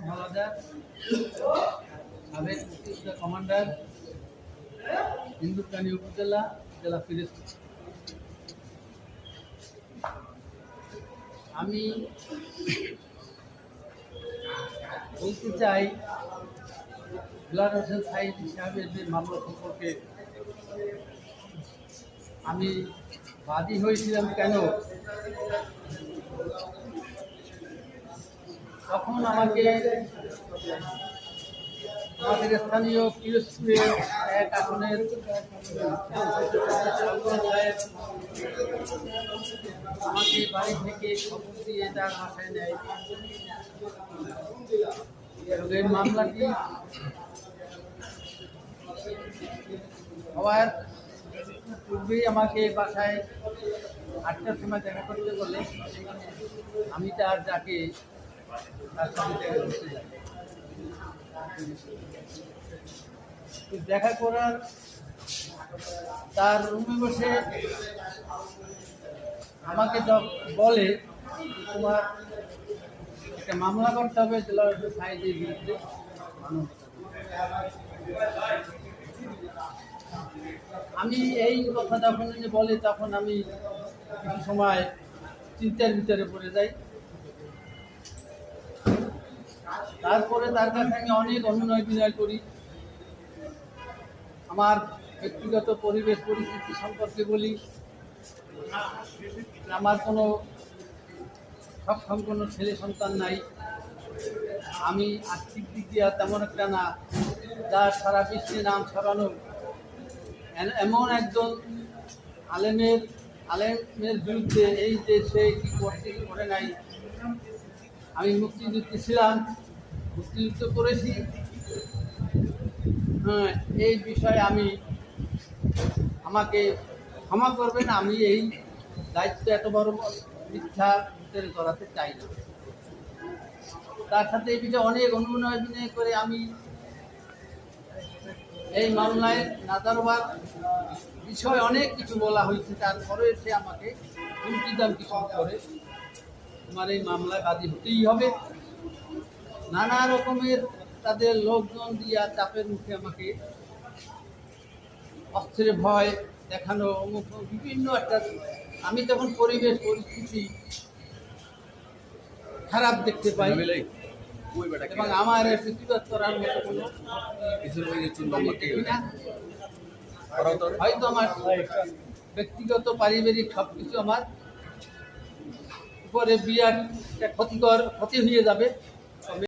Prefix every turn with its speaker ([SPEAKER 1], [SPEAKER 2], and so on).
[SPEAKER 1] হাওলাদার, সাবেক মুক্তিযোদ্ধা কমান্ডার, হিন্দুস্তানি উপজেলা, জেলা ফিরোজপুর। আমি বলতে চাই দুলার হোসেন সাইদ সাহেবের যে মামলা সম্পর্কে আমি বাদী হয়েছিলাম কেন, তখন আমাদের স্থানীয় পিরোজপুরের এক আসনের আমাকে বাড়ি থেকে খবর দিয়ে তার বাসায় নেয়। এই মামলাটি হওয়ার পূর্বেই আমাকে বাসায় 8টার সময় দেখা করতে বলে আমি তার যাকে তার সাথে দেখা করতে যাই। দেখা করার তার রুমে বসে আমাকে বলে তোমার একটা মামলা করতে হবে দুলার হোসেন সাইদের বিরুদ্ধে। আমি এই কথা যখন বলে তখন আমি কিছু সময় চিন্তার ভিতরে পড়ে যাই। তারপরে তার কাছে আমি অনেক অনুনয় বিনয় করি, আমার ব্যক্তিগত পরিবেশ পরিস্থিতি সম্পর্কে বলি, আমার কোনো সক্ষম কোনো ছেলে সন্তান নাই, আমি আর্থিক দিক দিয়ে তেমন একটা না, যার সারা বিশ্বে নাম ছড়ানো এমন একজন আলেমের বিরুদ্ধে এই যে সে কি করতে কি করে নাই। আমি মুক্তিযুদ্ধে ছিলাম, মুক্তিযুদ্ধ করেছি, হ্যাঁ, এই বিষয়ে আমাকে ক্ষমা করবেন, আমি এই দায়িত্ব এত বড় মিথ্যা ভিতরে করাতে চাই না। তার সাথে এই বিষয়ে অনেক অনুনয় বিনয় করে আমি এই মামলায় নাজারবার বিষয় অনেক কিছু বলা হয়েছে, তারপরে সে আমাকে হুমকি দামকি করে তোমার এই মামলায় বাদী হতেই হবে। নানা রকমের তাদের লোকজন দিয়া চাপের মুখে আমাকে অস্ত্রের ভয় দেখানো, বিভিন্ন একটা, আমি তখন পরিবেশ পরিস্থিতি খারাপ দেখতে পাই এবং আমার প্রতিবাদ করার মতো কোনো হয়তো আমার ব্যক্তিগত পারিবারিক সবকিছু আমার উপরে বিরাট ক্ষতি হয়ে যাবে।